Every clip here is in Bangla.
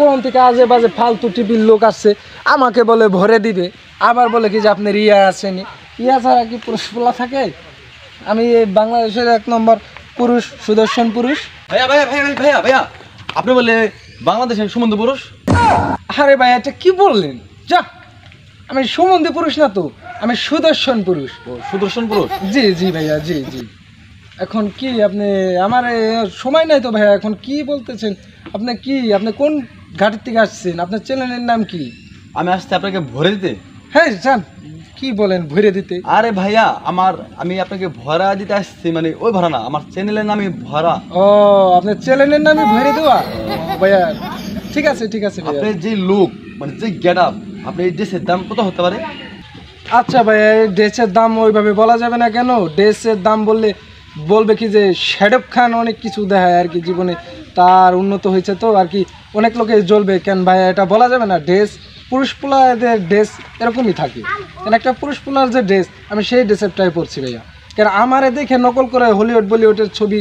কোন থেকে আজে বাজে ফালতু টিভির লোক আসছে, আমাকে বলে ভরে দিবে, আবার বলে কি যে আপনার ইয়া আসেনি। ইয়া ছাড়া কি পুরুষ বলা থাকে? আমি এই বাংলাদেশের 1 নম্বর পুরুষ, সুদর্শন পুরুষ। ভাইয়া ভাইয়া ভাইয়া ভাইয়া ভাইয়া আপনি বলে বাংলাদেশের সুমন্ত পুরুষ? আরে ভাই এটা কি বললেন? যা, আমি সুমন্দি পুরুষ না তো, আমি সুদর্শন পুরুষ। সুদর্শন পুরুষ? জি জি ভাইয়া, জি জি। এখন কি আপনি আমার সময় নাই তো ভাইয়া, এখন কি বলতেছেন আপনি? আপনি কোন ঘাটের থেকে আসছেন? আপনার চ্যানেলের নাম কি? আমি আসতে আপনাকে ভরে দিতে? হ্যাঁ যান, কি বলেন ভরে দিতে? আরে ভাইয়া আমি আপনাকে ভরা দিতে আসছি, মানে ওই ভরা না, আমার চ্যানেলের নামই ভরা। ও, আপনার চ্যানেলের নামই ভরে দেওয়া? ভাইয়া ঠিক আছে ঠিক আছে ভাইয়া। আপনার যে লুক, মানে যে গেট আপ, আপনি এই ড্রেসের দাম কত হতে পারে? আচ্ছা ভাইয়া, এই ড্রেসের দাম ওইভাবে বলা যাবে না। কেন? ড্রেসের দাম বললে বলবে কি যে শাহরুখ খান অনেক কিছু দেখায় আর কি জীবনে, তার উন্নত হয়েছে তো আর কি, অনেক লোকে জ্বলবে। কেন ভাইয়া এটা বলা যাবে না। ড্রেস পুরুষ পোলাদের ড্রেস এরকমই থাকে। কেন একটা পুরুষ পোলার যে ড্রেস, আমি সেই ড্রেসেরটাই পরছি ভাইয়া। কেন আমারে দেখে নকল করে হলিউড বলিউডের ছবি,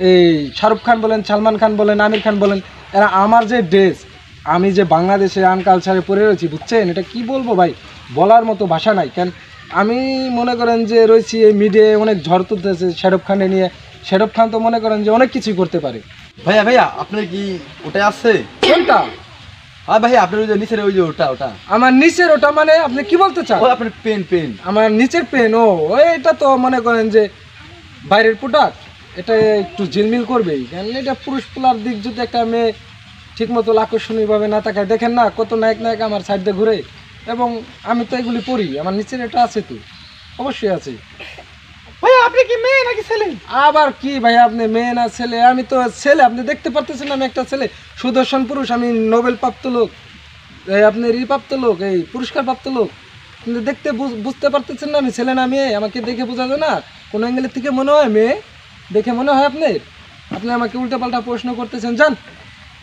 এই শাহরুখ খান বলেন, সালমান খান বলেন, আমির খান বলেন, এরা আমার যে ড্রেস, আমি যে বাংলাদেশে আনকালচারে পরে রয়েছি, বুঝছেন? এটা কি বলবো ভাই, বলার মতো ভাষা নাই। কেন আমি মনে করেন যে রয়েছি এই মিডিয়ায়, অনেক ঝড় তুলতেছে শাহরুখ খানে নিয়ে। শাহরুখ খান তো মনে করেন যে অনেক কিছুই করতে পারে। ভাইয়া ভাইয়া আপনার কি ওটাই আছে? কোনটা? হ্যাঁ ভাইয়া, আপনার ওই যে নিচের ওই যে ওটা ওটা আমার নিচের ওটা মানে আপনি কি বলতে চান? ও আপনার পেন পেন আমার নিচের পেন? ও এটা তো মনে করেন যে বাইরের প্রোডাক্ট, এটা একটু ঝিলমিল করবেই। কেন এটা পুরুষ পোলার দিক যদি একটা মেয়ে ঠিক মতো আকর্ষণীয়ভাবে না তাকায়, দেখেন না কত নায়ক নায়ক আমার সাইড দিয়ে ঘুরে, এবং আমি তো এগুলি পড়ি। আমার নিচের এটা আছে তো, অবশ্যই আছে। ভাইয়া আপনি কি মেয়ে নাকি ছেলে? আবার কি ভাই, আপনি মেয়ে না ছেলে? আমি তো ছেলে, আপনি দেখতে পারতেছেন আমি একটা ছেলে, সুদর্শন পুরুষ। আমি নোবেল প্রাপ্ত লোক, এই আপনার প্রাপ্ত লোক, এই পুরস্কার প্রাপ্ত লোক। কিন্তু দেখতে বুঝতে পারতেছেন না আমি ছেলে না মেয়ে? আমাকে দেখে বোঝা যায় না? কোনো অ্যাঙ্গেলের থেকে মনে হয় মেয়ে দেখে মনে হয় আপনার? আপনি আমাকে উল্টাপাল্টা প্রশ্ন করতেছেন, জান।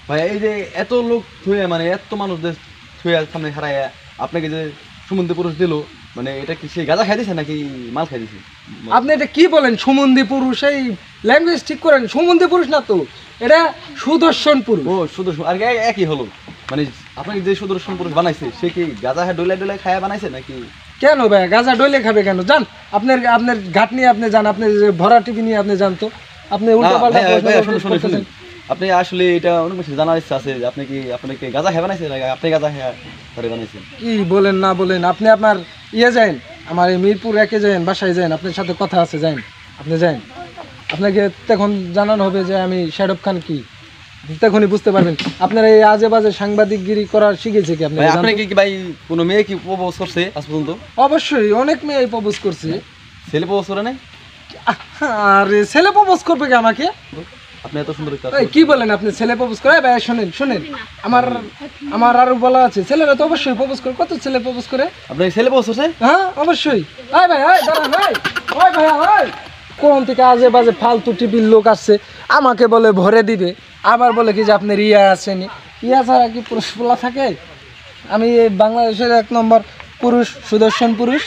ভাইয়া এই যে এত লোক থুয়ে, মানে এত মানুষদের থুয়ে সামনে হারায় আপনাকে যে সুমন্ত পুরুষ দিল, মানে এটা কি সেই গাঁজা খাই দিছে নাকি মাল খাই দিছে? আপনি এটা কি বলেন? সুমন্দি পুরুষ, এই ল্যাঙ্গুয়েজ ঠিক করেন। সুমন্দি পুরুষ না তো, এটা সুদর্শন পুরুষ। ও সুদর্শন, আর একই হলো। মানে আপনাকে যে সুদর্শন পুরুষ বানাইছে সে কি গাঁজা ডোলাই ডোলাই খায়া বানাইছে নাকি? কেন ভাই গাঁজা ডলে খাবে কেন? জান, আপনার আপনার ঘাট নিয়ে আপনি যান, আপনি যে ভরা টিভি নিয়ে আপনি জানতো, আপনি উল্টাপাল্টা প্রশ্ন করতেছেন। আপনি আসলে এটা অনেক বেশি জানার ইচ্ছা আছে যে আপনি কি আপনাকে গাঁজা খেয়ে বানাইছে নাকি আপনি গাঁজা খেয়ে ঘরে বানাইছেন? কি বলেন না বলেন? আপনি আপনার যাইন, আমার এই মিরপুর 1-এ যাইন, বাসায় যাইন, আপনার সাথে কথা আছে, যাইন, আপনি যাইন। আপনাকে তখন জানানো হবে যে আমি শাহরুখ খান কি, তখনই বুঝতে পারবেন। আপনার এই আজে বাজে সাংবাদিকগিরি করার শিখেছে কি আপনি? আপনি কি ভাই কোনো মেয়ে কি প্রপোজ করছে আজ পর্যন্ত? অবশ্যই অনেক মেয়ে প্রপোজ করছে। ছেলে প্রপোজ করে নাই? আরে ছেলে প্রপোজ করবে কি আমাকে? আপনি এত সুন্দর কি বলেন আপনি? ছেলে প্রপোজ করে? ভাই শুনেন শুনেন, আমার আরো বলা আছে, ছেলেরা তো অবশ্যই প্রপোজ করে। কত ছেলে প্রপোজ করে? আপনাকে ছেলে প্রপোজ করছে? হ্যাঁ অবশ্যই। ভাই দাঁড়ান ভাই, ওই ভাই কোন থেকে আজে বাজে ফালতু টিভির লোক আসছে, আমাকে বলে ভরে দিবে, আবার বলে কি যে আপনার ইয়া আসেনি। ইয়া ছাড়া কি পুরুষ বলা থাকে? আমি এই বাংলাদেশের 1 নম্বর পুরুষ, সুদর্শন পুরুষ।